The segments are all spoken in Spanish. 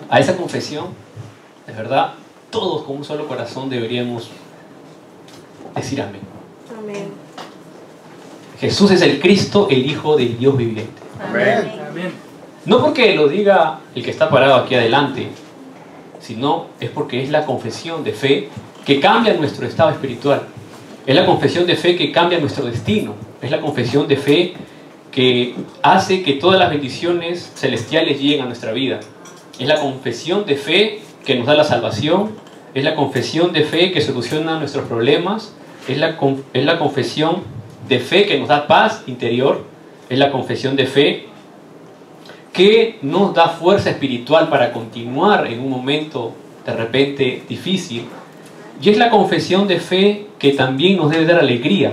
A esa confesión, de verdad, todos con un solo corazón deberíamos decir amén. Amén. Jesús es el Cristo, el Hijo del Dios viviente. Amén. Amén. No porque lo diga el que está parado aquí adelante, sino es porque es la confesión de fe que cambia nuestro estado espiritual. Es la confesión de fe que cambia nuestro destino. Es la confesión de fe que hace que todas las bendiciones celestiales lleguen a nuestra vida. Es la confesión de fe que nos da la salvación. Es la confesión de fe que soluciona nuestros problemas. Es la confesión de fe que nos da paz interior. Es la confesión de fe que nos da fuerza espiritual para continuar en un momento de repente difícil. Y es la confesión de fe que también nos debe dar alegría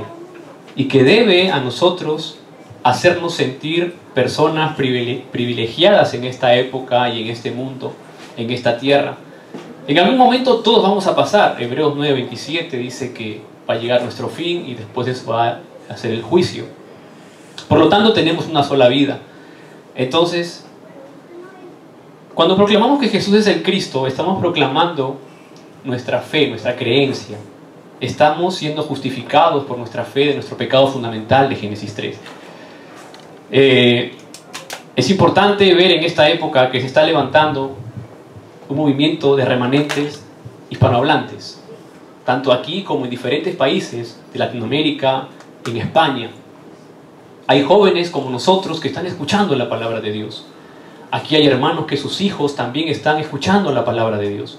y que debe a nosotros hacernos sentir personas privilegiadas en esta época y en este mundo, en esta tierra. En algún momento todos vamos a pasar. Hebreos 9:27 dice que va a llegar nuestro fin y después de eso va a ser el juicio. Por lo tanto tenemos una sola vida. Entonces, cuando proclamamos que Jesús es el Cristo, estamos proclamando nuestra fe, nuestra creencia. Estamos siendo justificados por nuestra fe de nuestro pecado fundamental de Génesis 3. Es importante ver en esta época que se está levantando un movimiento de remanentes hispanohablantes, tanto aquí como en diferentes países de Latinoamérica, en España. Hay jóvenes como nosotros que están escuchando la palabra de Dios. Aquí hay hermanos que sus hijos también están escuchando la palabra de Dios.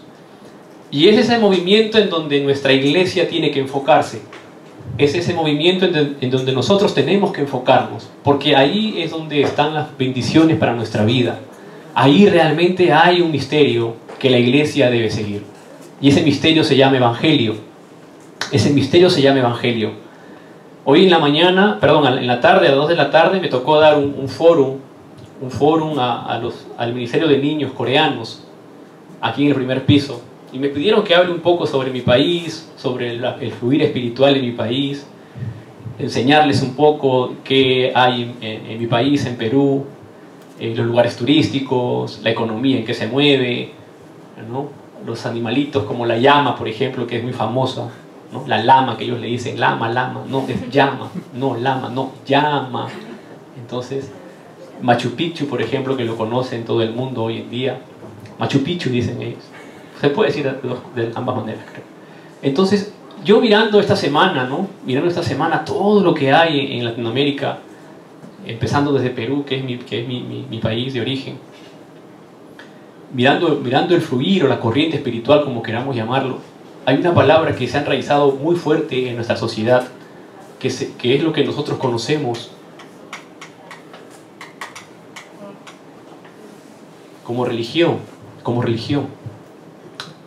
Y es ese movimiento en donde nuestra iglesia tiene que enfocarse. Es ese movimiento en donde nosotros tenemos que enfocarnos, porque ahí es donde están las bendiciones para nuestra vida. Ahí realmente hay un misterio que la iglesia debe seguir. Y ese misterio se llama Evangelio. Ese misterio se llama Evangelio. Hoy en la mañana, perdón, en la tarde, a las 2 de la tarde, me tocó dar un fórum al Ministerio de Niños coreanos, aquí en el primer piso. Y me pidieron que hable un poco sobre mi país, sobre el fluir espiritual de mi país, enseñarles un poco qué hay en mi país, en Perú, los lugares turísticos, la economía en que se mueve, ¿no? Los animalitos como la llama, por ejemplo, que es muy famosa, ¿no? La lama, que ellos le dicen lama, no, es llama, no, lama, no, llama. Entonces, Machu Picchu, por ejemplo, que lo conocen todo el mundo hoy en día, Machu Picchu dicen ellos. Se puede decir de ambas maneras, creo. Entonces, yo mirando esta semana, ¿no? Mirando esta semana todo lo que hay en Latinoamérica, empezando desde Perú, que es mi país de origen, mirando el fluir o la corriente espiritual, como queramos llamarlo, hay una palabra que se ha enraizado muy fuerte en nuestra sociedad, que es lo que nosotros conocemos como religión.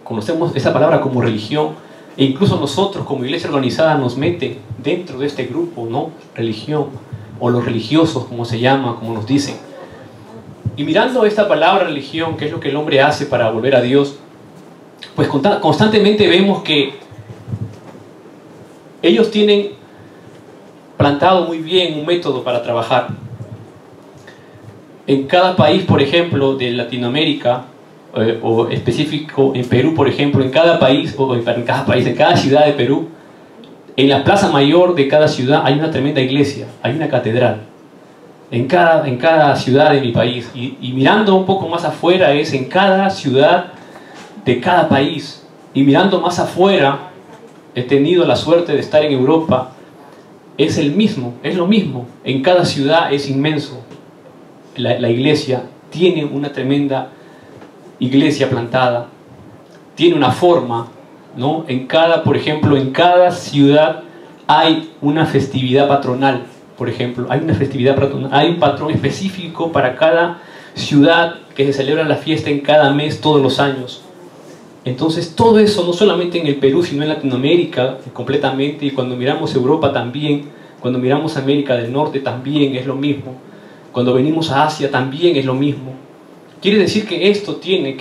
Conocemos esa palabra como religión, e incluso nosotros como iglesia organizada nos mete dentro de este grupo, ¿no? Religión, o los religiosos, como se llama, como nos dicen. Y mirando esta palabra religión, que es lo que el hombre hace para volver a Dios, pues constantemente vemos que ellos tienen plantado muy bien un método para trabajar. En cada país, por ejemplo, de Latinoamérica, o específico en Perú, por ejemplo, en cada ciudad de Perú, en la plaza mayor de cada ciudad hay una tremenda iglesia, hay una catedral. En cada ciudad de mi país. Y mirando un poco más afuera es en cada ciudad de cada país. Y mirando más afuera, he tenido la suerte de estar en Europa, es lo mismo. En cada ciudad es inmenso. La iglesia tiene una tremenda iglesia plantada, tiene una forma, ¿no? Por ejemplo, en cada ciudad hay una festividad patronal, por ejemplo, hay un patrón específico para cada ciudad que se celebra la fiesta en cada mes, todos los años. Entonces, todo eso, no solamente en el Perú, sino en Latinoamérica completamente, y cuando miramos Europa también, cuando miramos América del Norte también es lo mismo, cuando venimos a Asia también es lo mismo. Quiere decir que esto tiene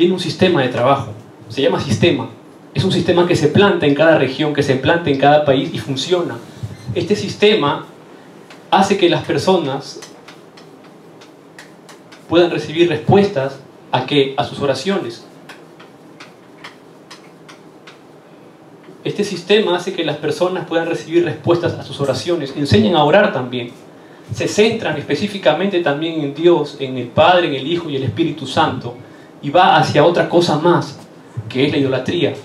un sistema de trabajo, se llama sistema. Es un sistema que se planta en cada región, que se planta en cada país y funciona. Este sistema hace que las personas puedan recibir respuestas ¿a qué? A sus oraciones. Este sistema hace que las personas puedan recibir respuestas a sus oraciones. Enseñan a orar también. Se centran específicamente también en Dios, en el Padre, en el Hijo y el Espíritu Santo. Y va hacia otra cosa más, que es la idolatría.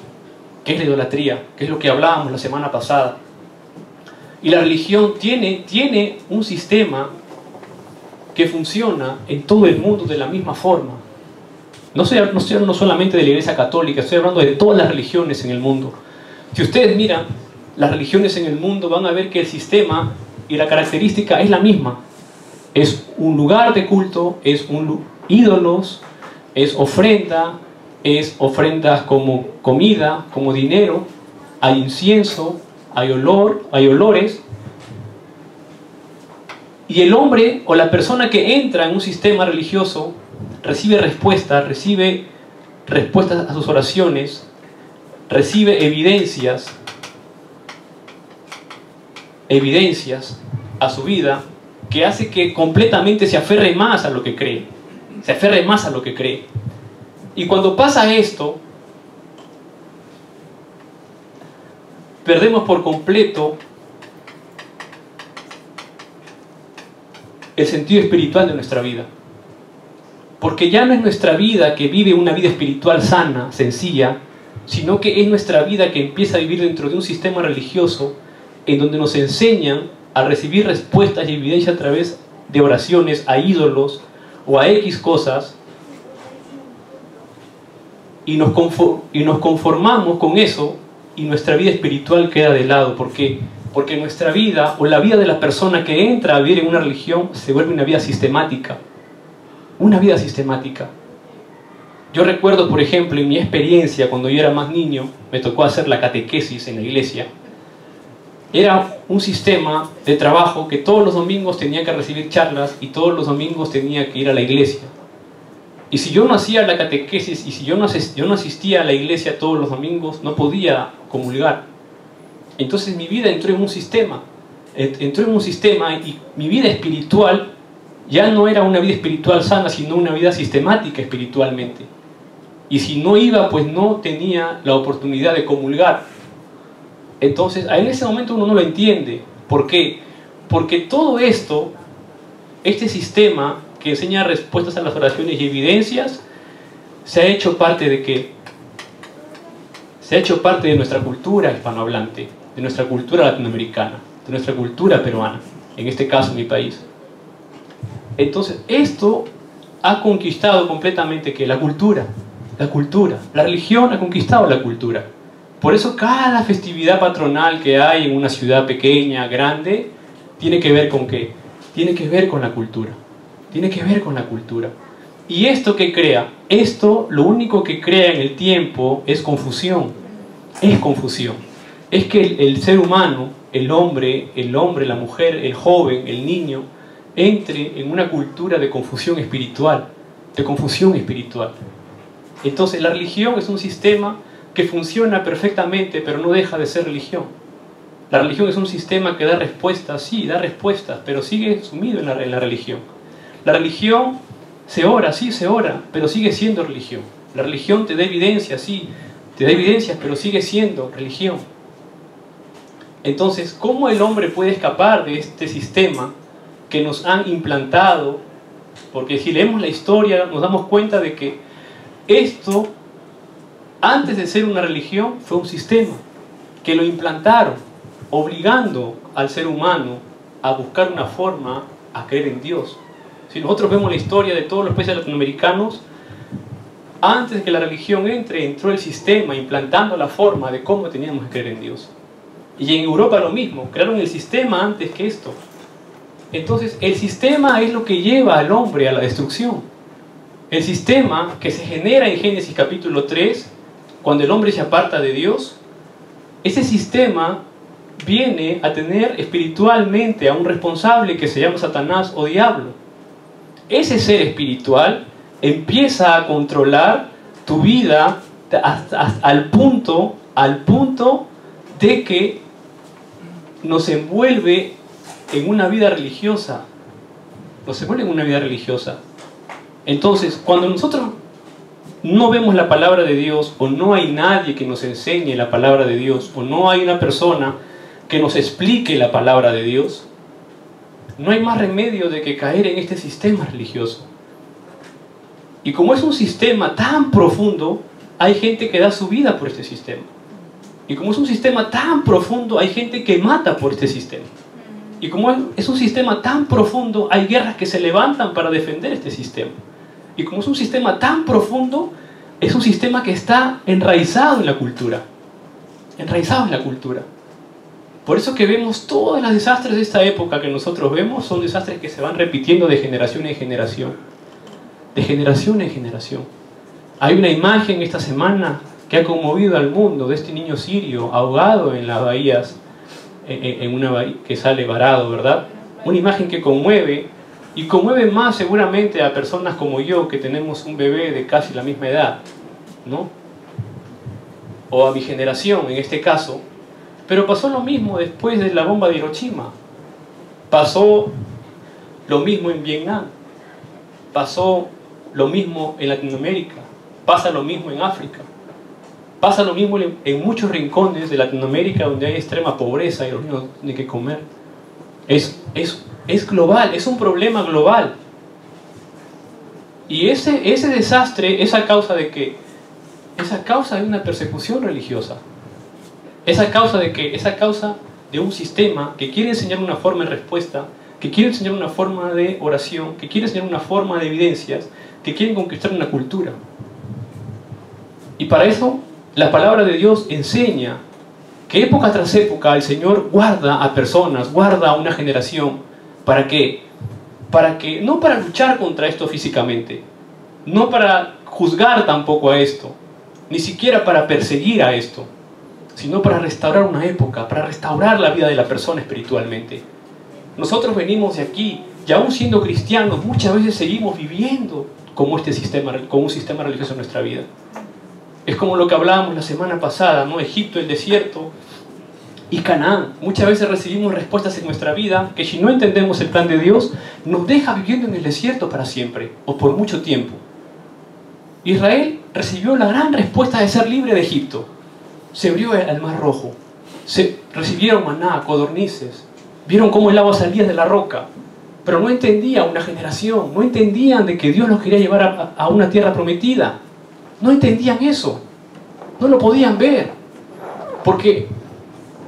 ¿Qué es la idolatría? Que es lo que hablábamos la semana pasada. Y la religión tiene un sistema que funciona en todo el mundo de la misma forma. No estoy hablando solamente de la Iglesia Católica, estoy hablando de todas las religiones en el mundo. Si ustedes miran las religiones en el mundo, van a ver que el sistema y la característica es la misma. Es un lugar de culto, es ídolos, es ofrendas como comida, como dinero, hay incienso, hay olores. Y el hombre o la persona que entra en un sistema religioso recibe respuestas a sus oraciones, recibe evidencias a su vida, que hace que completamente se aferre más a lo que cree. Y cuando pasa esto, perdemos por completo el sentido espiritual de nuestra vida. Porque ya no es nuestra vida que vive una vida espiritual sana, sencilla, sino que es nuestra vida que empieza a vivir dentro de un sistema religioso en donde nos enseñan a recibir respuestas y evidencia a través de oraciones a ídolos o a X cosas, y nos conformamos con eso, y nuestra vida espiritual queda de lado. ¿Por qué? Porque nuestra vida, o la vida de la persona que entra a vivir en una religión, se vuelve una vida sistemática. Una vida sistemática. Yo recuerdo, por ejemplo, en mi experiencia, cuando yo era más niño, me tocó hacer la catequesis en la iglesia. Era un sistema de trabajo que todos los domingos tenía que recibir charlas y todos los domingos tenía que ir a la iglesia. Y si yo no hacía la catequesis y si yo no asistía a la iglesia todos los domingos, no podía comulgar. Entonces mi vida entró en un sistema. Y mi vida espiritual ya no era una vida espiritual sana, sino una vida sistemática espiritualmente. Y si no iba, pues no tenía la oportunidad de comulgar. Entonces, en ese momento uno no lo entiende. ¿Por qué? Porque todo esto, este sistema que enseña respuestas a las oraciones y evidencias, se ha hecho parte de ¿qué? Se ha hecho parte de nuestra cultura hispanohablante, de nuestra cultura latinoamericana, de nuestra cultura peruana, en este caso mi país. Entonces, esto ha conquistado completamente ¿qué? La cultura. La religión ha conquistado la cultura. Por eso cada festividad patronal que hay en una ciudad pequeña, grande, tiene que ver con ¿qué? Tiene que ver con la cultura. Tiene que ver con la cultura. ¿Y esto qué crea? Esto lo único que crea en el tiempo es confusión. Es confusión. Es que el ser humano, el hombre, la mujer, el joven, el niño, entre en una cultura de confusión espiritual. Entonces la religión es un sistema que funciona perfectamente, pero no deja de ser religión. La religión es un sistema que da respuestas, sí, da respuestas, pero sigue sumido en la religión. La religión se ora, pero sigue siendo religión. La religión te da evidencias, sí, te da evidencias, pero sigue siendo religión. Entonces, ¿cómo el hombre puede escapar de este sistema que nos han implantado? Porque si leemos la historia, nos damos cuenta de que esto, antes de ser una religión, fue un sistema que lo implantaron, obligando al ser humano a buscar una forma a creer en Dios. Si nosotros vemos la historia de todos los países latinoamericanos, antes de que la religión entró el sistema implantando la forma de cómo teníamos que creer en Dios. Y en Europa lo mismo, crearon el sistema antes que esto. Entonces, el sistema es lo que lleva al hombre a la destrucción. El sistema que se genera en Génesis capítulo 3, cuando el hombre se aparta de Dios, ese sistema viene a tener espiritualmente a un responsable que se llama Satanás o diablo. Ese ser espiritual empieza a controlar tu vida hasta al punto de que nos envuelve en una vida religiosa. Entonces, cuando nosotros no vemos la palabra de Dios, o no hay nadie que nos enseñe la palabra de Dios, o no hay una persona que nos explique la palabra de Dios, no hay más remedio de que caer en este sistema religioso. Y como es un sistema tan profundo, hay gente que da su vida por este sistema. Y como es un sistema tan profundo, hay gente que mata por este sistema. Y como es un sistema tan profundo, hay guerras que se levantan para defender este sistema. Y como es un sistema tan profundo, es un sistema que está enraizado en la cultura. Enraizado en la cultura. Por eso que vemos todos los desastres de esta época que nosotros vemos, son desastres que se van repitiendo de generación en generación. De generación en generación. Hay una imagen esta semana que ha conmovido al mundo de este niño sirio ahogado en las bahías, en una bahía que sale varado, ¿verdad? Una imagen que conmueve, y conmueve más seguramente a personas como yo, que tenemos un bebé de casi la misma edad, ¿no? O a mi generación en este caso. Pero pasó lo mismo después de la bomba de Hiroshima. Pasó lo mismo en Vietnam. Pasó lo mismo en Latinoamérica. Pasa lo mismo en África. Pasa lo mismo en muchos rincones de Latinoamérica donde hay extrema pobreza y los niños tienen que comer. Es global, es un problema global. Y ese desastre es a causa de qué? Es a causa de una persecución religiosa. Es a causa de qué? Es a causa de un sistema que quiere enseñar una forma de respuesta, que quiere enseñar una forma de oración, que quiere enseñar una forma de evidencias, que quieren conquistar una cultura. Y para eso la palabra de Dios enseña que época tras época el Señor guarda a personas, guarda a una generación. ¿Para qué? No para luchar contra esto físicamente, no para juzgar tampoco a esto, ni siquiera para perseguir a esto, sino para restaurar una época, para restaurar la vida de la persona espiritualmente. Nosotros venimos de aquí, y aún siendo cristianos, muchas veces seguimos viviendo como un sistema religioso en nuestra vida. Es como lo que hablábamos la semana pasada, ¿no? Egipto, el desierto y Canaán. Muchas veces recibimos respuestas en nuestra vida que, si no entendemos el plan de Dios, nos deja viviendo en el desierto para siempre o por mucho tiempo. Israel recibió la gran respuesta de ser libre de Egipto. Se abrió el Mar Rojo, recibieron maná, codornices, vieron cómo el agua salía de la roca, pero no entendía una generación, no entendían de que Dios los quería llevar a una tierra prometida. No entendían eso, no lo podían ver, porque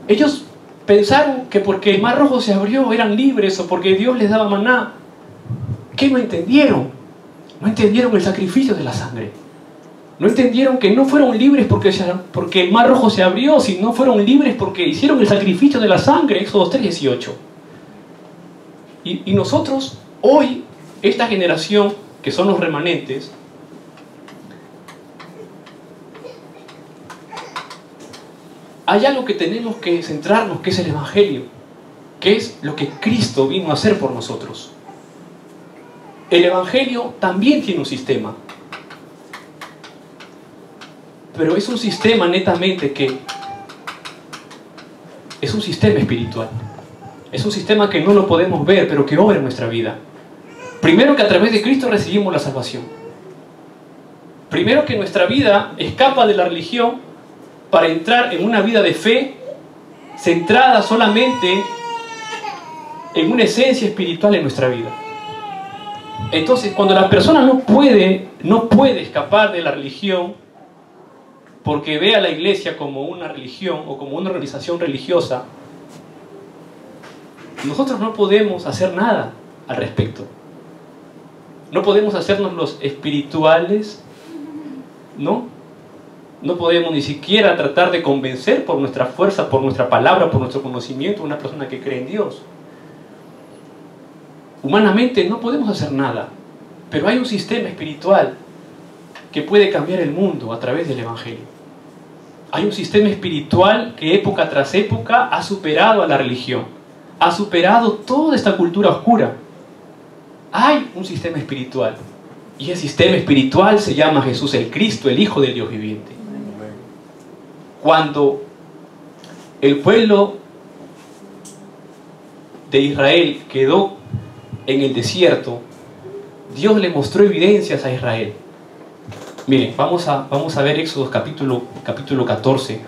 ellos pensaron que porque el Mar Rojo se abrió eran libres, o porque Dios les daba maná. ¿Qué no entendieron? No entendieron el sacrificio de la sangre. No entendieron que no fueron libres porque el Mar Rojo se abrió, sino fueron libres porque hicieron el sacrificio de la sangre. Éxodo 3:18. Y nosotros, hoy, esta generación, que son los remanentes, hay algo que tenemos que centrarnos, que es el Evangelio, que es lo que Cristo vino a hacer por nosotros. El Evangelio también tiene un sistema, pero es un sistema netamente que es un sistema espiritual. Es un sistema que no lo podemos ver, pero que obra en nuestra vida. Primero, que a través de Cristo recibimos la salvación. Primero, que nuestra vida escapa de la religión para entrar en una vida de fe centrada solamente en una esencia espiritual en nuestra vida. Entonces, cuando la persona no puede escapar de la religión porque ve a la iglesia como una religión o como una organización religiosa, nosotros no podemos hacer nada al respecto. No podemos hacernos los espirituales, ¿no? No podemos ni siquiera tratar de convencer por nuestra fuerza, por nuestra palabra, por nuestro conocimiento a una persona que cree en Dios. Humanamente no podemos hacer nada, pero hay un sistema espiritual que puede cambiar el mundo a través del Evangelio. Hay un sistema espiritual que época tras época ha superado a la religión, ha superado toda esta cultura oscura. Hay un sistema espiritual, y ese sistema espiritual se llama Jesús el Cristo, el Hijo del Dios viviente. Cuando el pueblo de Israel quedó en el desierto, Dios le mostró evidencias a Israel. Miren, vamos a ver Éxodo capítulo 14.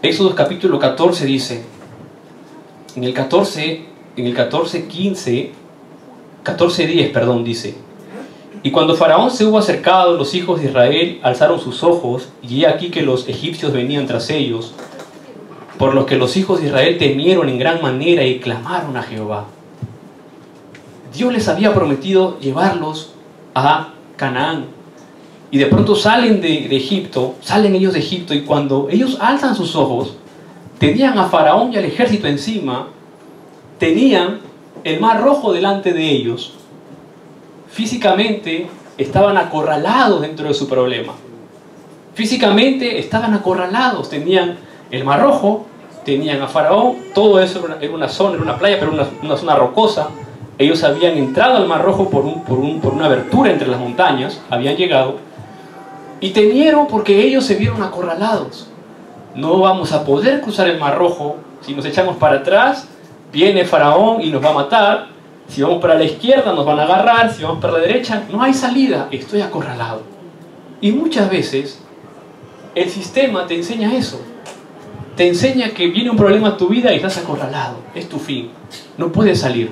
Éxodo capítulo 14 dice, en el 14:10, dice: y cuando Faraón se hubo acercado, los hijos de Israel alzaron sus ojos, y he aquí que los egipcios venían tras ellos, por lo que los hijos de Israel temieron en gran manera y clamaron a Jehová. Dios les había prometido llevarlos a Canaán. Y de pronto salen de Egipto, salen ellos de Egipto, y cuando ellos alzan sus ojos, tenían a Faraón y al ejército encima, tenían el mar Rojo delante de ellos. Físicamente estaban acorralados dentro de su problema. Físicamente estaban acorralados, tenían el mar Rojo, tenían a Faraón, todo eso era una zona, era una playa, pero una zona rocosa. Ellos habían entrado al mar Rojo por una abertura entre las montañas, habían llegado, y temieron porque ellos se vieron acorralados. No vamos a poder cruzar el mar Rojo. Si nos echamos para atrás, viene Faraón y nos va a matar. Si vamos para la izquierda, nos van a agarrar. Si vamos para la derecha, no hay salida. Estoy acorralado. Y muchas veces el sistema te enseña eso. Te enseña que viene un problema a tu vida y estás acorralado. Es tu fin. No puedes salir.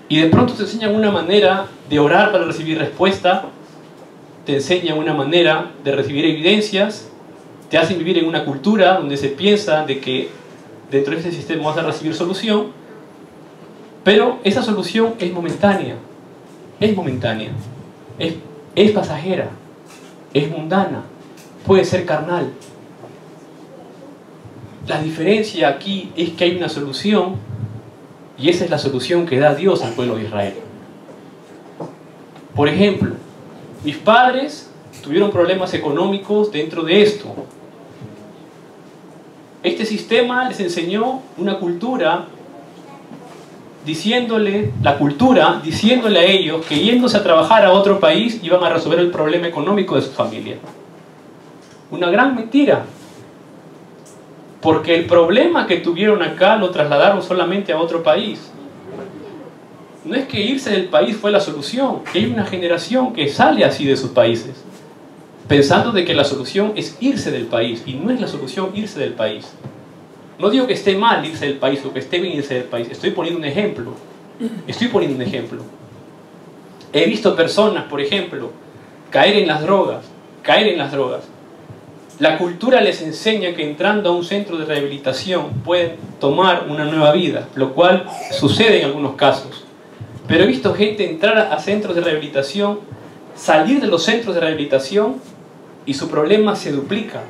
Y de pronto te enseñan una manera de orar para recibir respuesta. Te enseñan una manera de recibir evidencias. Te hacen vivir en una cultura donde se piensa de que dentro de ese sistema vas a recibir solución. Pero esa solución es momentánea. Es momentánea. Es pasajera. Es mundana. Puede ser carnal. La diferencia aquí es que hay una solución, y esa es la solución que da Dios al pueblo de Israel. Por ejemplo, mis padres tuvieron problemas económicos dentro de esto. Este sistema les enseñó una cultura, diciéndole a ellos que yéndose a trabajar a otro país iban a resolver el problema económico de su familia. Una gran mentira. Porque el problema que tuvieron acá lo trasladaron solamente a otro país. No es que irse del país fue la solución. Hay una generación que sale así de sus países, pensando de que la solución es irse del país. Y no es la solución irse del país. No digo que esté mal irse del país o que esté bien irse del país. Estoy poniendo un ejemplo. He visto personas, por ejemplo, caer en las drogas. La cultura les enseña que entrando a un centro de rehabilitación pueden tomar una nueva vida, lo cual sucede en algunos casos. Pero he visto gente entrar a centros de rehabilitación, salir de los centros de rehabilitación y su problema se duplica,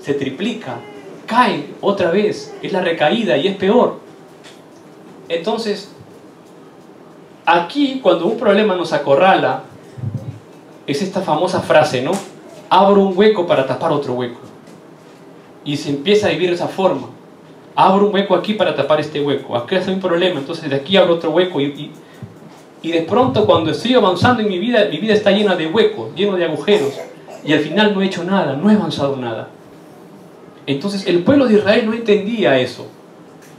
se triplica, caen otra vez, es la recaída y es peor. Entonces, aquí cuando un problema nos acorrala, es esta famosa frase, ¿no? Abro un hueco para tapar otro hueco. Y se empieza a vivir de esa forma. Abro un hueco aquí para tapar este hueco. Aquí hay un problema, entonces de aquí abro otro hueco. Y de pronto cuando estoy avanzando en mi vida está llena de huecos, lleno de agujeros. Y al final no he hecho nada, no he avanzado nada. Entonces el pueblo de Israel no entendía eso.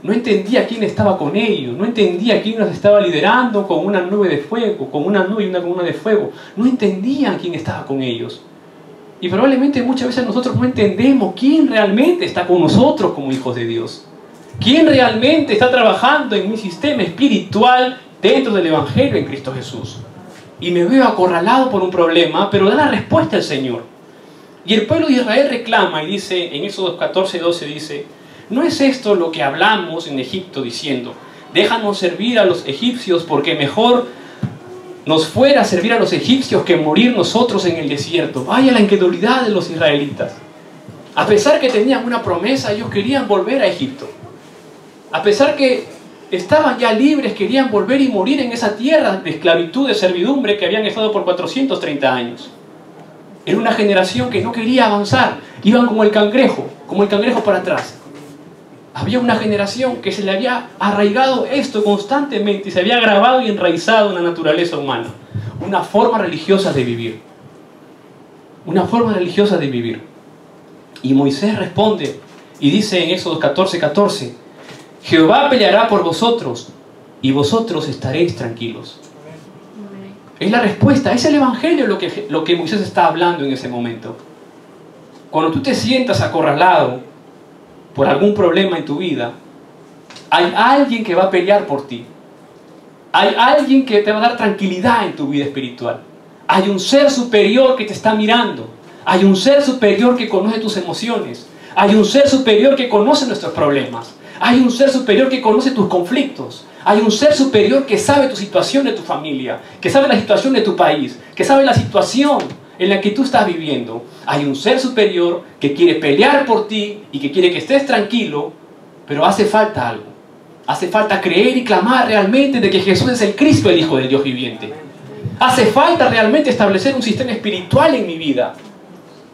No entendía quién estaba con ellos. No entendía quién los estaba liderando con una nube de fuego, con una nube y una columna de fuego. No entendían quién estaba con ellos. Y probablemente muchas veces nosotros no entendemos quién realmente está con nosotros como hijos de Dios. ¿Quién realmente está trabajando en mi sistema espiritual dentro del Evangelio en Cristo Jesús? Y me veo acorralado por un problema, pero da la respuesta el Señor. Y el pueblo de Israel reclama y dice, en Éxodo 14:12 dice: ¿no es esto lo que hablamos en Egipto diciendo, déjanos servir a los egipcios porque mejor nos fuera a servir a los egipcios que morir nosotros en el desierto? Vaya la incredulidad de los israelitas. A pesar que tenían una promesa, ellos querían volver a Egipto. A pesar que estaban ya libres, querían volver y morir en esa tierra de esclavitud, de servidumbre que habían estado por 430 años. Era una generación que no quería avanzar. Iban como el cangrejo para atrás. Había una generación que se le había arraigado esto constantemente y se había grabado y enraizado en la naturaleza humana. Una forma religiosa de vivir. Una forma religiosa de vivir. Y Moisés responde y dice en Éxodo 14:14: Jehová peleará por vosotros y vosotros estaréis tranquilos. Es la respuesta, es el Evangelio lo que Moisés está hablando en ese momento. Cuando tú te sientas acorralado por algún problema en tu vida, hay alguien que va a pelear por ti. Hay alguien que te va a dar tranquilidad en tu vida espiritual. Hay un ser superior que te está mirando. Hay un ser superior que conoce tus emociones. Hay un ser superior que conoce nuestros problemas. Hay un ser superior que conoce tus conflictos. Hay un ser superior que sabe tu situación de tu familia, que sabe la situación de tu país, que sabe la situación en la que tú estás viviendo. Hay un ser superior que quiere pelear por ti y que quiere que estés tranquilo, pero hace falta algo. Hace falta creer y clamar realmente de que Jesús es el Cristo, el Hijo del Dios viviente. Hace falta realmente establecer un sistema espiritual en mi vida.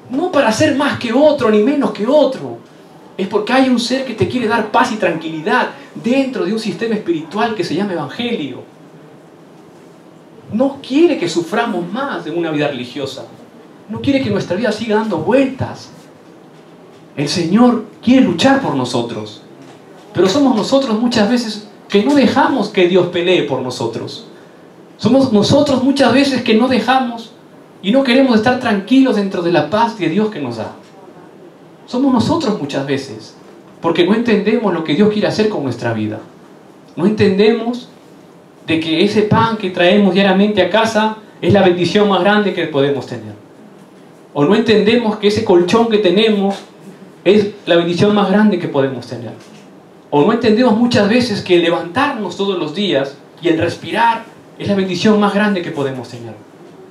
No para ser más que otro, ni menos que otro. Es porque hay un ser que te quiere dar paz y tranquilidad dentro de un sistema espiritual que se llama Evangelio. No quiere que suframos más de una vida religiosa. No quiere que nuestra vida siga dando vueltas. El Señor quiere luchar por nosotros. Pero somos nosotros muchas veces que no dejamos que Dios pelee por nosotros. Somos nosotros muchas veces que no dejamos y no queremos estar tranquilos dentro de la paz de Dios que nos da. Somos nosotros muchas veces, porque no entendemos lo que Dios quiere hacer con nuestra vida. No entendemos de que ese pan que traemos diariamente a casa es la bendición más grande que podemos tener. O no entendemos que ese colchón que tenemos es la bendición más grande que podemos tener. O no entendemos muchas veces que el levantarnos todos los días y el respirar es la bendición más grande que podemos tener.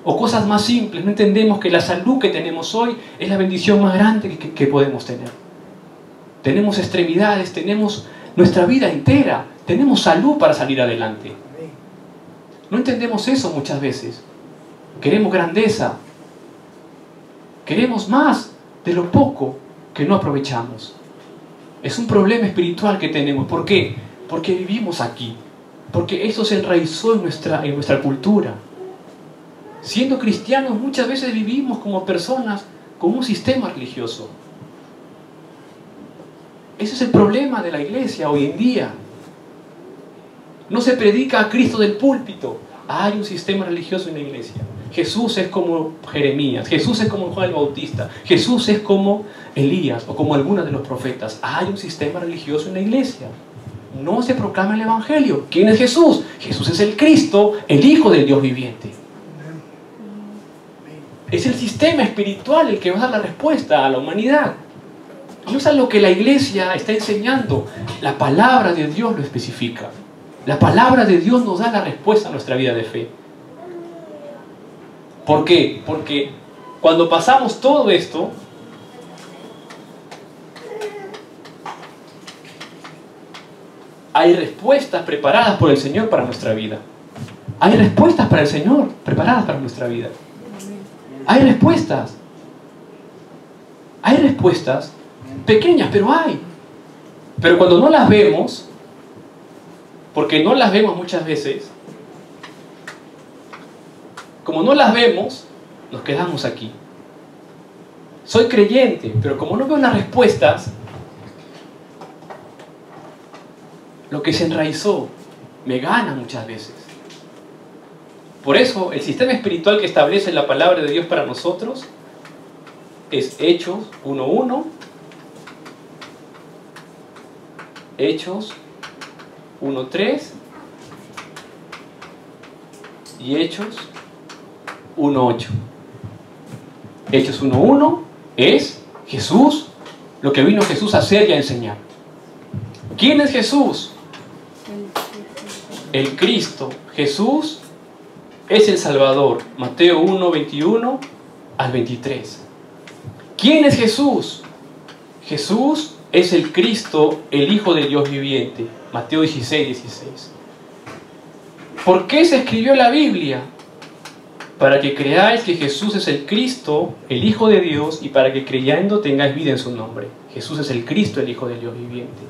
O cosas más simples, no entendemos que la salud que tenemos hoy es la bendición más grande que podemos tener. Tenemos extremidades, tenemos nuestra vida entera, tenemos salud para salir adelante. No entendemos eso muchas veces. Queremos grandeza, queremos más de lo poco que no aprovechamos. Es un problema espiritual que tenemos. ¿Por qué? Porque vivimos aquí, porque eso se enraizó en nuestra cultura. Siendo cristianos muchas veces vivimos como personas con un sistema religioso. Ese es el problema de la iglesia hoy en día. No se predica a Cristo del púlpito. Hay un sistema religioso en la iglesia. Jesús es como Jeremías, Jesús es como Juan el Bautista, Jesús es como Elías o como algunos de los profetas. Hay un sistema religioso en la iglesia. No se proclama el Evangelio. ¿Quién es Jesús? Jesús es el Cristo, el Hijo del Dios viviente. Es el sistema espiritual el que va a dar la respuesta a la humanidad. No es algo que la iglesia está enseñando. La palabra de Dios lo especifica. La palabra de Dios nos da la respuesta a nuestra vida de fe. ¿Por qué? Porque cuando pasamos todo esto, hay respuestas preparadas por el Señor para nuestra vida. Hay respuestas para el Señor preparadas para nuestra vida. Hay respuestas. Hay respuestas pequeñas, pero hay. Pero cuando no las vemos, porque no las vemos muchas veces, como no las vemos, nos quedamos aquí. Soy creyente, pero como no veo las respuestas, lo que se enraizó me gana muchas veces. Por eso, el sistema espiritual que establece la palabra de Dios para nosotros es Hechos 1.1, Hechos 1.3 y Hechos 1.8. Hechos 1.1 es Jesús, lo que vino Jesús a hacer y a enseñar. ¿Quién es Jesús? El Cristo. Jesús es el Salvador. Mateo 1, 21 al 23. ¿Quién es Jesús? Jesús es el Cristo, el Hijo del Dios viviente. Mateo 16, 16. ¿Por qué se escribió la Biblia? Para que creáis que Jesús es el Cristo, el Hijo de Dios, y para que creyendo tengáis vida en su nombre. Jesús es el Cristo, el Hijo del Dios viviente.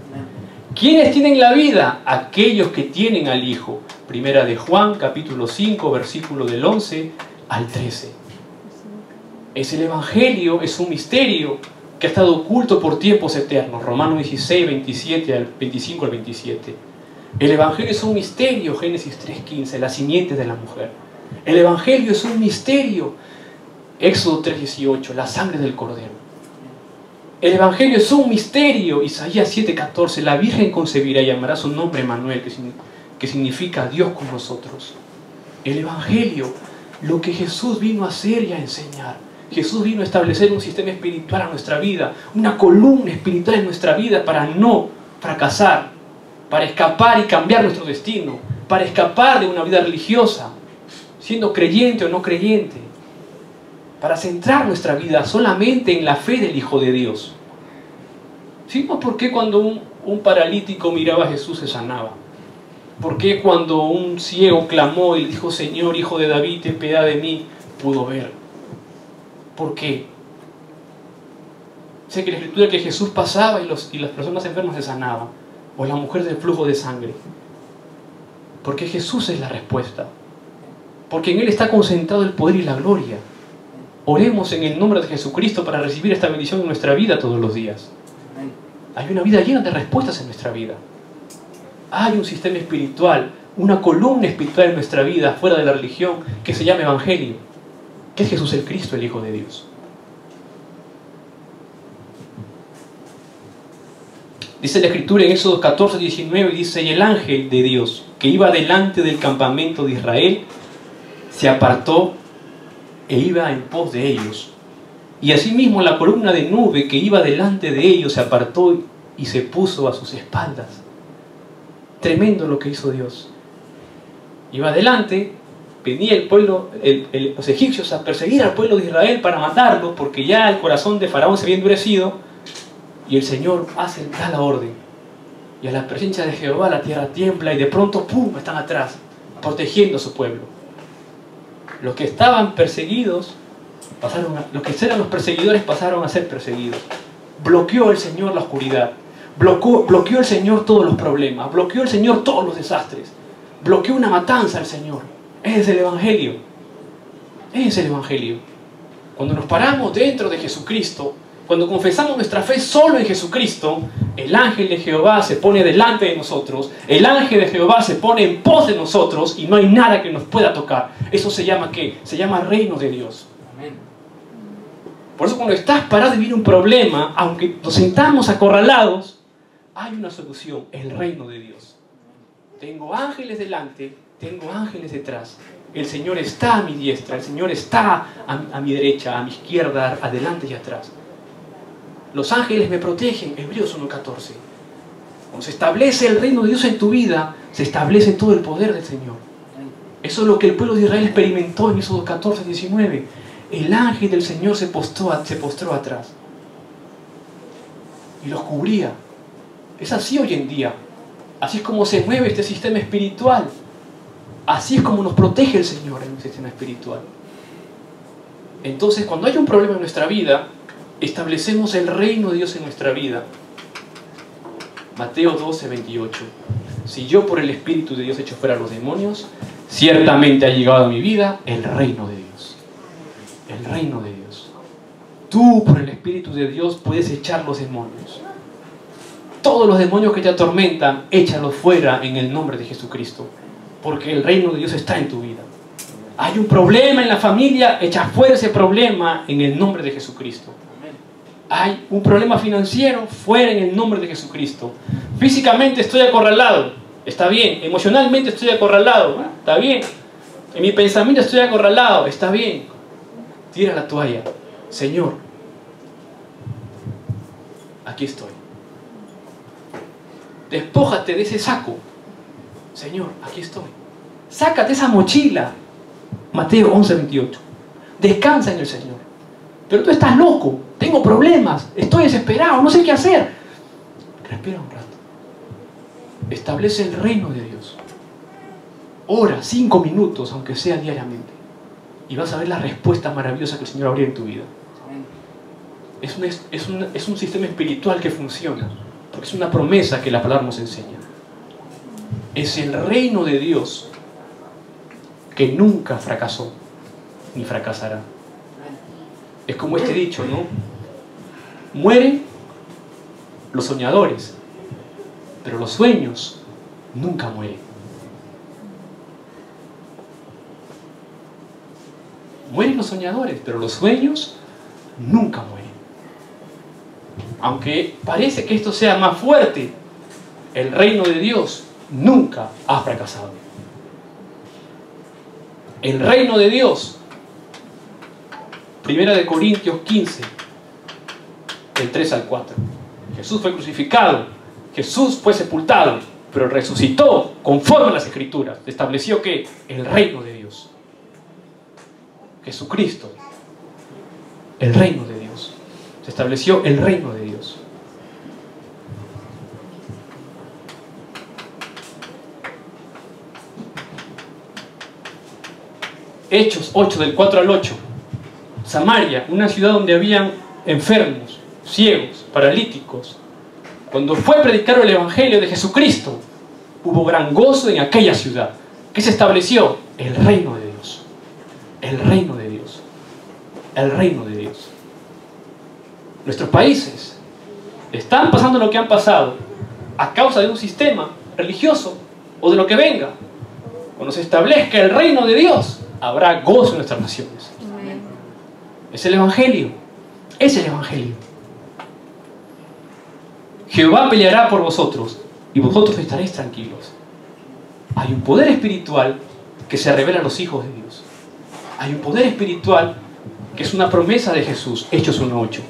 ¿Quiénes tienen la vida? Aquellos que tienen al Hijo. Primera de Juan, capítulo 5, versículo del 11 al 13. Es el Evangelio, es un misterio que ha estado oculto por tiempos eternos. Romanos 16, 27 al 25 al 27. El Evangelio es un misterio, Génesis 3:15, la simiente de la mujer. El Evangelio es un misterio, Éxodo 3:18, la sangre del Cordero. El Evangelio es un misterio, Isaías 7:14, la Virgen concebirá y llamará su nombre Emmanuel, que significa Dios con nosotros. El Evangelio, lo que Jesús vino a hacer y a enseñar. Jesús vino a establecer un sistema espiritual a nuestra vida, una columna espiritual en nuestra vida para no fracasar, para escapar y cambiar nuestro destino, para escapar de una vida religiosa, siendo creyente o no creyente, para centrar nuestra vida solamente en la fe del Hijo de Dios. ¿Sí? ¿Por qué cuando un paralítico miraba a Jesús se sanaba? ¿Por qué cuando un ciego clamó y le dijo, Señor, Hijo de David, ten piedad de mí, pudo ver? ¿Por qué? Sé que la Escritura que Jesús pasaba y las personas enfermas se sanaban, o la mujer del flujo de sangre. Porque Jesús es la respuesta. Porque en Él está concentrado el poder y la gloria. Oremos en el nombre de Jesucristo para recibir esta bendición en nuestra vida todos los días. Hay una vida llena de respuestas en nuestra vida. Hay un sistema espiritual, una columna espiritual en nuestra vida, fuera de la religión, que se llama Evangelio, que es Jesús el Cristo, el Hijo de Dios. Dice la Escritura en Éxodo 14:19, dice, y el ángel de Dios, que iba delante del campamento de Israel, se apartó e iba en pos de ellos. Y asimismo la columna de nube que iba delante de ellos se apartó y se puso a sus espaldas. Tremendo lo que hizo Dios. Iba adelante, venía el pueblo, los egipcios a perseguir al pueblo de Israel para matarlo, porque ya el corazón de Faraón se había endurecido, y el Señor da la orden. Y a la presencia de Jehová la tierra tiembla y de pronto, ¡pum!, están atrás, protegiendo a su pueblo. Los que estaban perseguidos, los que eran los perseguidores pasaron a ser perseguidos. Bloqueó el Señor la oscuridad. Bloqueó el Señor todos los problemas. Bloqueó el Señor todos los desastres. Bloqueó una matanza al Señor. Ese es el Evangelio. Ese es el Evangelio. Cuando nos paramos dentro de Jesucristo, cuando confesamos nuestra fe solo en Jesucristo, el ángel de Jehová se pone delante de nosotros, el ángel de Jehová se pone en pos de nosotros y no hay nada que nos pueda tocar. Eso se llama ¿qué? Se llama reino de Dios. Amén. Por eso cuando estás parado y viene un problema, aunque nos sentamos acorralados, hay una solución, el reino de Dios. Tengo ángeles delante, tengo ángeles detrás. El Señor está a mi diestra, el Señor está a mi derecha, a mi izquierda, adelante y atrás. Los ángeles me protegen, Hebreos 1:14. Cuando se establece el reino de Dios en tu vida, se establece todo el poder del Señor. Eso es lo que el pueblo de Israel experimentó en Éxodo 14:19. El ángel del Señor se postró atrás y los cubría. Es así hoy en día. Así es como se mueve este sistema espiritual. Así es como nos protege el Señor en un sistema espiritual. Entonces, cuando hay un problema en nuestra vida, establecemos el reino de Dios en nuestra vida. Mateo 12:28. Si yo por el Espíritu de Dios echo fuera a los demonios, ciertamente ha llegado a mi vida el reino de Dios. El reino de Dios. Tú por el Espíritu de Dios puedes echar los demonios. Todos los demonios que te atormentan, échalos fuera en el nombre de Jesucristo. Porque el reino de Dios está en tu vida. Hay un problema en la familia, echa fuera ese problema en el nombre de Jesucristo. Hay un problema financiero, fuera en el nombre de Jesucristo. Físicamente estoy acorralado, está bien. Emocionalmente estoy acorralado, está bien. En mi pensamiento estoy acorralado, está bien. Tira la toalla. Señor, aquí estoy. Despójate de ese saco. Señor, aquí estoy. Sácate esa mochila. Mateo 11:28. Descansa en el Señor. Pero tú estás loco, tengo problemas, estoy desesperado, no sé qué hacer. Respira un rato. Establece el reino de Dios. Ora 5 minutos, aunque sea diariamente. Y vas a ver la respuesta maravillosa que el Señor abrirá en tu vida. Es un sistema espiritual que funciona. Porque es una promesa que la palabra nos enseña. Es el reino de Dios que nunca fracasó ni fracasará. Es como este dicho, ¿no? Mueren los soñadores, pero los sueños nunca mueren. Mueren los soñadores, pero los sueños nunca mueren. Aunque parece que esto sea más fuerte, el reino de Dios nunca ha fracasado. El reino de Dios, 1 Corintios 15, del 3 al 4. Jesús fue crucificado, Jesús fue sepultado, pero resucitó conforme a las Escrituras. Estableció que el reino de Dios, Jesucristo, el reino de Dios. Se estableció el reino de Dios. Hechos 8, del 4 al 8. Samaria, una ciudad donde habían enfermos, ciegos, paralíticos. Cuando fue a predicar el Evangelio de Jesucristo, hubo gran gozo en aquella ciudad. ¿Qué se estableció? El reino de Dios. El reino de Dios. El reino de Dios. Nuestros países están pasando lo que han pasado a causa de un sistema religioso o de lo que venga. Cuando se establezca el reino de Dios, habrá gozo en nuestras naciones. Es el Evangelio. Es el Evangelio. Jehová peleará por vosotros y vosotros estaréis tranquilos. Hay un poder espiritual que se revela a los hijos de Dios. Hay un poder espiritual que es una promesa de Jesús, Hechos 1:8.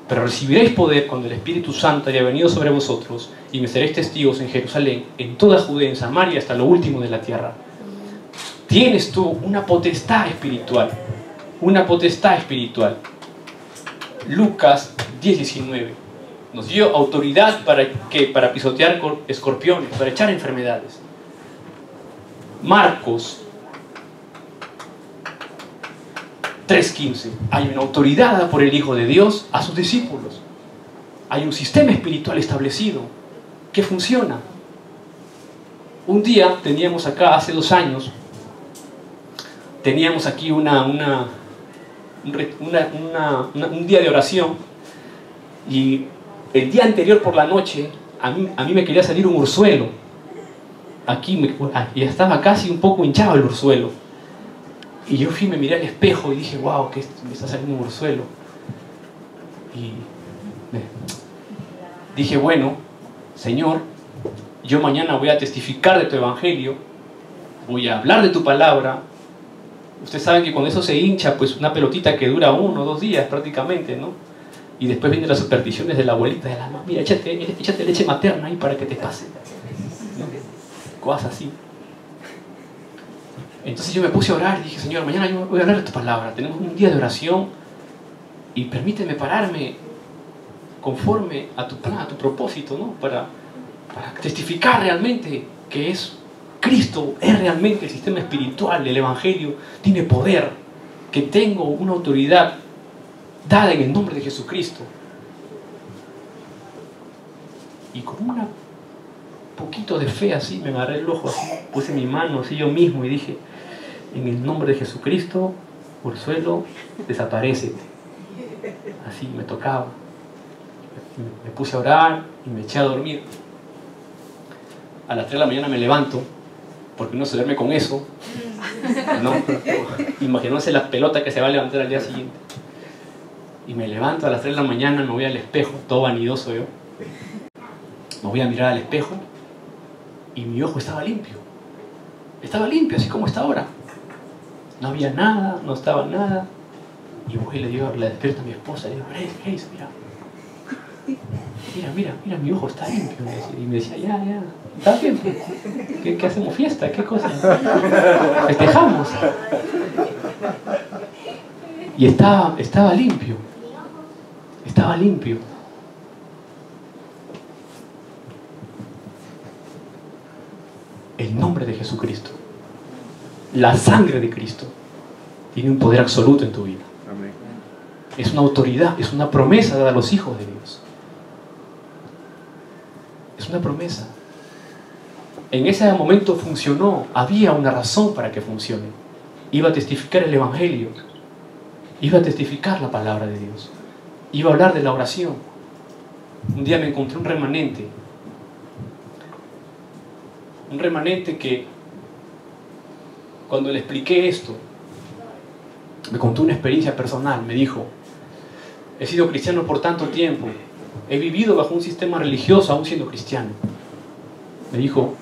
Pero recibiréis poder cuando el Espíritu Santo haya venido sobre vosotros y me seréis testigos en Jerusalén, en toda Judea, en Samaria, hasta lo último de la tierra. Tienes tú una potestad espiritual. Una potestad espiritual. Lucas 10:19. Nos dio autoridad para pisotear escorpiones, para echar enfermedades. Marcos 3:15. Hay una autoridad dada por el Hijo de Dios a sus discípulos. Hay un sistema espiritual establecido que funciona. Un día teníamos acá, hace 2 años, teníamos aquí un día de oración, y el día anterior por la noche a mí me quería salir un urzuelo. Y estaba casi un poco hinchado el urzuelo. Y yo me miré al espejo y dije, wow, que me está saliendo un urzuelo. Y dije, bueno, Señor, yo mañana voy a testificar de tu evangelio, voy a hablar de tu palabra. Ustedes saben que cuando eso se hincha, pues una pelotita que dura 1 o 2 días prácticamente, ¿no? Y después vienen las supersticiones de la abuelita, de la mamá, mira, échate leche materna ahí para que te pase, ¿no? Cosas así. Entonces yo me puse a orar y dije, Señor, mañana yo voy a hablar de tu palabra. Tenemos un día de oración y permíteme pararme conforme a tu plan, a tu propósito, ¿no? Para testificar realmente que es Cristo, es realmente el sistema espiritual, el Evangelio tiene poder, que tengo una autoridad dada en el nombre de Jesucristo. Y con un poquito de fe así, me agarré el ojo así, puse mi mano así yo mismo y dije, en el nombre de Jesucristo, urzuelo, desaparécete. Así me tocaba. Me puse a orar y me eché a dormir. A las 3 de la mañana me levanto, porque no se duerme con eso, ¿no? Imaginándose la pelota que se va a levantar al día siguiente. Y me levanto a las 3 de la mañana, me voy al espejo, todo vanidoso yo. Me voy a mirar al espejo y mi ojo estaba limpio. Estaba limpio, así como está ahora. No había nada, no estaba nada. Y voy y le despierto a mi esposa y le digo, Grace, mira, mi ojo está limpio. Y me decía, ya, está bien. ¿Qué hacemos? ¿Fiesta? ¿Qué cosa? Festejamos. Y estaba limpio. Estaba limpio. El nombre de Jesucristo, la sangre de Cristo, tiene un poder absoluto en tu vida. Amén. Es una autoridad, es una promesa dada a los hijos de Dios. Es una promesa. En ese momento funcionó, había una razón para que funcione. Iba a testificar el Evangelio, iba a testificar la palabra de Dios, iba a hablar de la oración. Un día me encontré un remanente Un remanente que, cuando le expliqué esto, me contó una experiencia personal. Me dijo: he sido cristiano por tanto tiempo, he vivido bajo un sistema religioso aún siendo cristiano. Me dijo: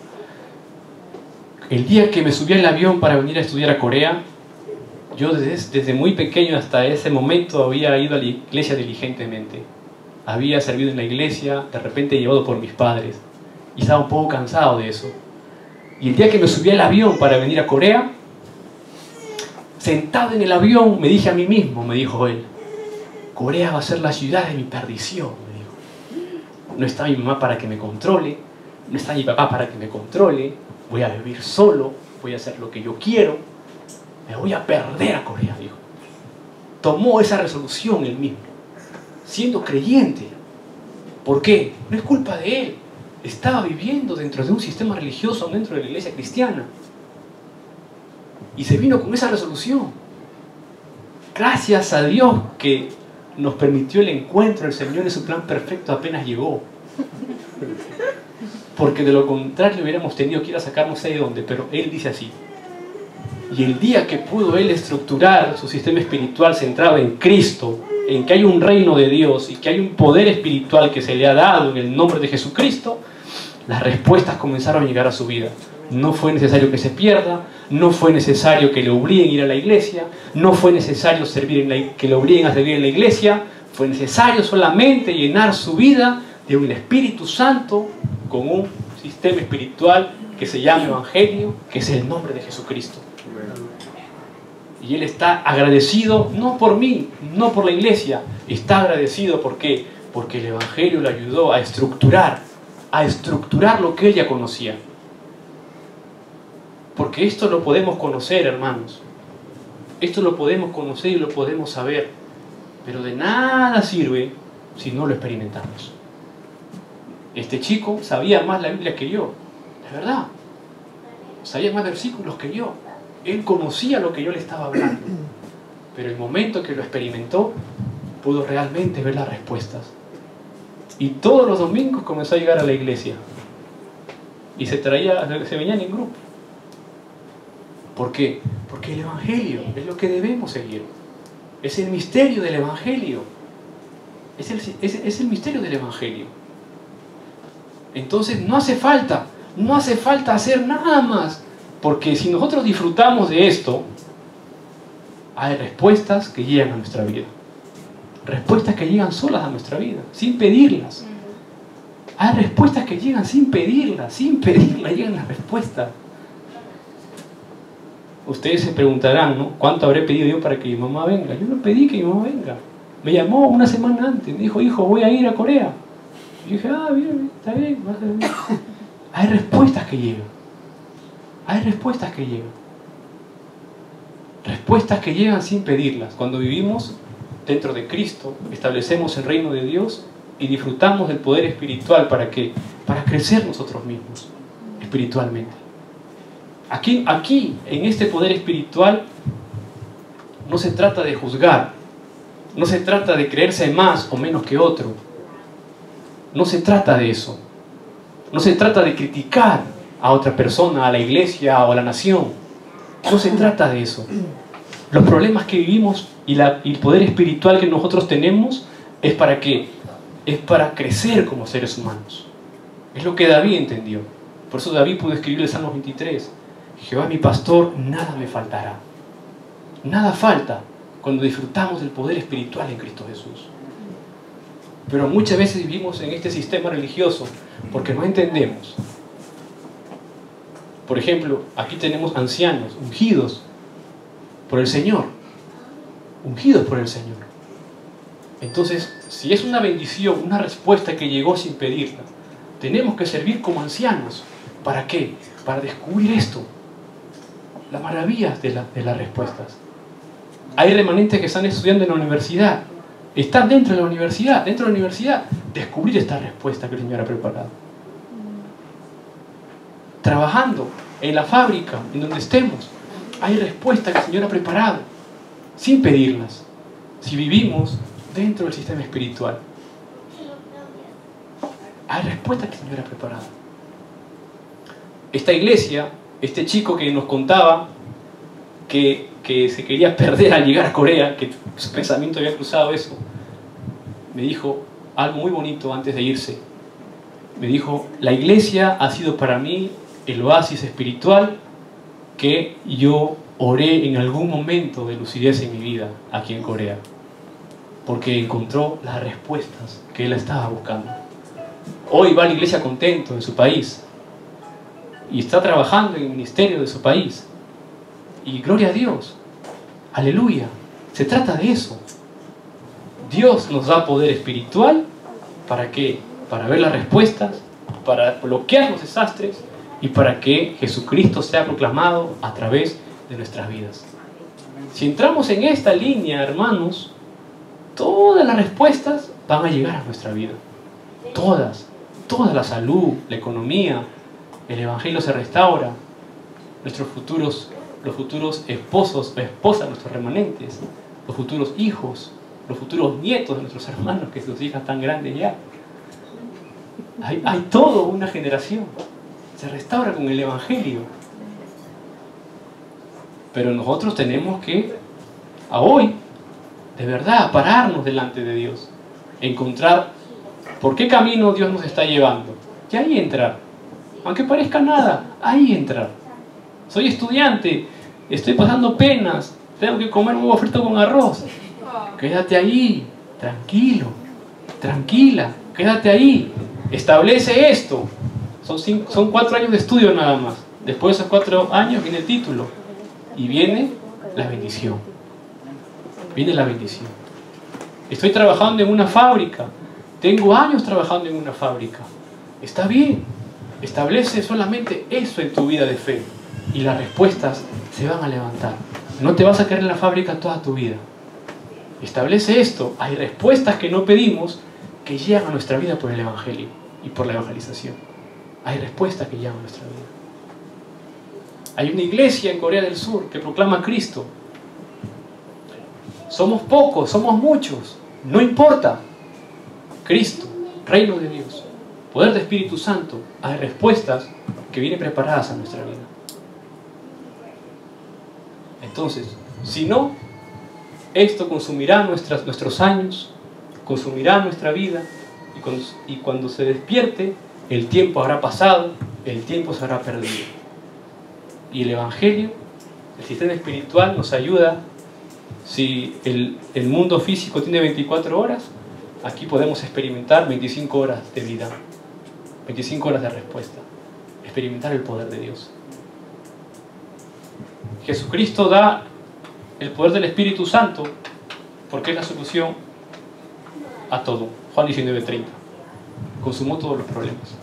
el día que me subí al avión para venir a estudiar a Corea, yo desde muy pequeño hasta ese momento había ido a la iglesia diligentemente. Había servido en la iglesia, de repente llevado por mis padres, y estaba un poco cansado de eso. Y el día que me subí al avión para venir a Corea, sentado en el avión, me dije a mí mismo, me dijo él: Corea va a ser la ciudad de mi perdición, me dijo. No está mi mamá para que me controle, no está mi papá para que me controle, voy a vivir solo, voy a hacer lo que yo quiero, me voy a perder a Corea, dijo. Tomó esa resolución él mismo, siendo creyente. ¿Por qué? No es culpa de él. Estaba viviendo dentro de un sistema religioso, dentro de la iglesia cristiana. Y se vino con esa resolución. Gracias a Dios que nos permitió el encuentro del Señor en su plan perfecto apenas llegó. Porque de lo contrario hubiéramos tenido que ir a sacarnos ahí de donde. Pero Él dice así: y el día que pudo Él estructurar su sistema espiritual centrado en Cristo, en que hay un reino de Dios y que hay un poder espiritual que se le ha dado en el nombre de Jesucristo, las respuestas comenzaron a llegar a su vida. No fue necesario que se pierda, no fue necesario que le obliguen a ir a la iglesia, no fue necesario que le obliguen a servir en la iglesia, fue necesario solamente llenar su vida de un Espíritu Santo con un sistema espiritual que se llama Evangelio, que es el nombre de Jesucristo. Y él está agradecido, no por mí, no por la iglesia, está agradecido. ¿Por qué? Porque el Evangelio le ayudó a estructurar lo que él ya conocía. Porque esto lo podemos conocer, hermanos. Esto lo podemos conocer y lo podemos saber. Pero de nada sirve si no lo experimentamos. Este chico sabía más la Biblia que yo, de verdad. Sabía más versículos que yo. Él conocía lo que yo le estaba hablando. Pero el momento que lo experimentó, pudo realmente ver las respuestas. Y todos los domingos comenzó a llegar a la iglesia. Y se venían en grupo. ¿Por qué? Porque el Evangelio es lo que debemos seguir. Es el misterio del Evangelio. Es el misterio del Evangelio. Entonces no hace falta hacer nada más. Porque si nosotros disfrutamos de esto, hay respuestas que llegan a nuestra vida. Respuestas que llegan solas a nuestra vida, sin pedirlas. Hay respuestas que llegan sin pedirlas llegan las respuestas. Ustedes se preguntarán, ¿no? ¿Cuánto habré pedido yo para que mi mamá venga? Yo no pedí que mi mamá venga. Me llamó una semana antes, me dijo: hijo, voy a ir a Corea. Y yo dije: bien, está bien, vas a venir. Hay respuestas que llegan. Hay respuestas que llegan. Respuestas que llegan sin pedirlas. Cuando vivimos dentro de Cristo, establecemos el reino de Dios y disfrutamos del poder espiritual. ¿Para qué? Para crecer nosotros mismos espiritualmente. Aquí, en este poder espiritual, no se trata de juzgar, no se trata de creerse más o menos que otro. No se trata de eso. No se trata de criticar a otra persona, a la iglesia o a la nación. No se trata de eso. Los problemas que vivimos y el poder espiritual que nosotros tenemos es para qué? Es para crecer como seres humanos. Es lo que David entendió. Por eso David pudo escribir el Salmo 23. Jehová mi pastor, nada me faltará. Nada falta cuando disfrutamos del poder espiritual en Cristo Jesús. Pero muchas veces vivimos en este sistema religioso porque no entendemos. Por ejemplo, aquí tenemos ancianos ungidos por el Señor. Ungidos por el Señor. Entonces, si es una bendición, una respuesta que llegó sin pedirla, tenemos que servir como ancianos. ¿Para qué? Para descubrir esto. Las maravillas de las respuestas. Hay remanentes que están estudiando en la universidad. Están dentro de la universidad. Descubrir esta respuesta que el Señor ha preparado. Trabajando en la fábrica, en donde estemos, hay respuestas que el Señor ha preparado, sin pedirlas, si vivimos dentro del sistema espiritual. Hay respuestas que el Señor ha preparado. esta iglesia, este chico que nos contaba que se quería perder al llegar a Corea, que su pensamiento había cruzado eso, me dijo algo muy bonito antes de irse. Me dijo: la iglesia ha sido para mí el oasis espiritual que yo oré en algún momento de lucidez en mi vida aquí en Corea, porque encontró las respuestas que él estaba buscando. Hoy va a la iglesia contento en su país y está trabajando en el ministerio de su país, y gloria a Dios, aleluya. Se trata de eso. Dios nos da poder espiritual. ¿Para qué? Para ver las respuestas, para bloquear los desastres y para que Jesucristo sea proclamado a través de nuestras vidas. Si entramos en esta línea, hermanos, todas las respuestas van a llegar a nuestra vida. Todas. Toda la salud, la economía, el evangelio se restaura, los futuros esposos o esposas, nuestros remanentes, los futuros hijos, los futuros nietos de nuestros hermanos, que sus hijas están grandes ya. Hay toda una generación. Se restaura con el evangelio. Pero nosotros tenemos que, a hoy, de verdad, pararnos delante de Dios. Encontrar por qué camino Dios nos está llevando. Y ahí entrar. Aunque parezca nada, ahí entrar. Soy estudiante, estoy pasando penas, tengo que comer un huevo frito con arroz. Quédate ahí, tranquilo, tranquila, quédate ahí. Establece esto. Son 4 años de estudio nada más. Después de esos 4 años viene el título. Y viene la bendición. Viene la bendición. Estoy trabajando en una fábrica. Tengo años trabajando en una fábrica. Está bien. Establece solamente eso en tu vida de fe. Y las respuestas se van a levantar. No te vas a quedar en la fábrica toda tu vida. Establece esto. Hay respuestas que no pedimos que llegan a nuestra vida por el evangelio y por la evangelización. Hay respuestas que llegan a nuestra vida. Hay una iglesia en Corea del Sur que proclama a Cristo. Somos pocos, somos muchos, no importa. Cristo, reino de Dios, poder de Espíritu Santo. Hay respuestas que vienen preparadas a nuestra vida. Entonces, si no, esto consumirá nuestros años, consumirá nuestra vida, y cuando se despierte, el tiempo habrá pasado, el tiempo se habrá perdido. Y el evangelio, el sistema espiritual nos ayuda. Si el mundo físico tiene 24 horas, aquí podemos experimentar 25 horas de vida, 25 horas de respuesta, experimentar el poder de Dios. Jesucristo da el poder del Espíritu Santo porque es la solución a todo. Juan 19:30. Consumó todos los problemas.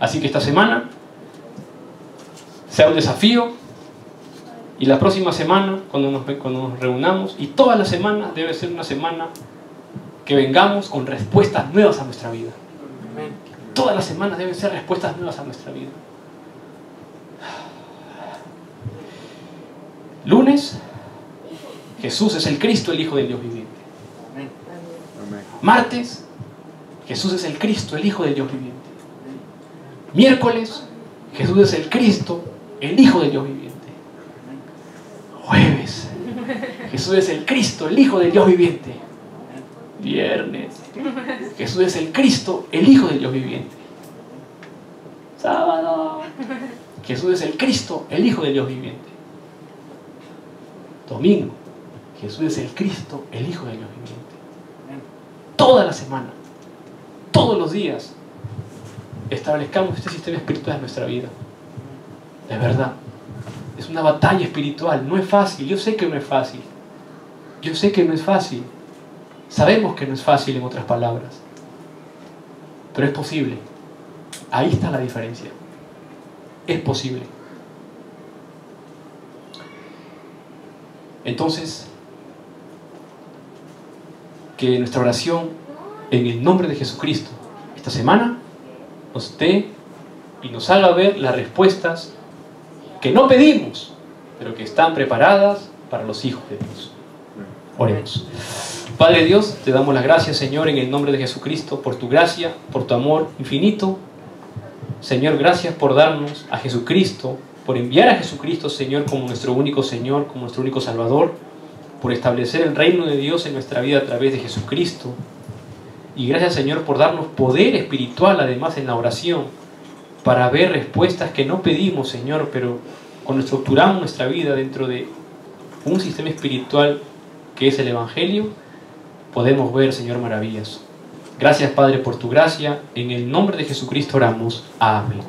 Así que esta semana sea un desafío, y la próxima semana cuando nos reunamos, y toda la semana debe ser una semana que vengamos con respuestas nuevas a nuestra vida. Todas las semanas deben ser respuestas nuevas a nuestra vida. Lunes, Jesús es el Cristo, el Hijo del Dios viviente. Martes, Jesús es el Cristo, el Hijo del Dios viviente. Miércoles, Jesús es el Cristo, el Hijo del Dios viviente. Jueves, Jesús es el Cristo, el Hijo del Dios viviente. Viernes, Jesús es el Cristo, el Hijo del Dios viviente. Sábado, Jesús es el Cristo, el Hijo del Dios viviente. Domingo, Jesús es el Cristo, el Hijo del Dios viviente. Toda la semana, todos los días, establezcamos este sistema espiritual en nuestra vida. De verdad, es una batalla espiritual. No es fácil. Yo sé que no es fácil. Yo sé que no es fácil. Sabemos que no es fácil, en otras palabras. Pero es posible. Ahí está la diferencia. Es posible. Entonces, que nuestra oración en el nombre de Jesucristo esta semana nos dé y nos haga ver las respuestas que no pedimos, pero que están preparadas para los hijos de Dios. Oremos. Padre Dios, te damos las gracias, Señor, en el nombre de Jesucristo, por tu gracia, por tu amor infinito. Señor, gracias por darnos a Jesucristo, por enviar a Jesucristo, Señor, como nuestro único Señor, como nuestro único Salvador, por establecer el reino de Dios en nuestra vida a través de Jesucristo. Y gracias, Señor, por darnos poder espiritual, además, en la oración, para ver respuestas que no pedimos, Señor, pero cuando estructuramos nuestra vida dentro de un sistema espiritual que es el Evangelio, podemos ver, Señor, maravillas. Gracias, Padre, por tu gracia. En el nombre de Jesucristo oramos. Amén.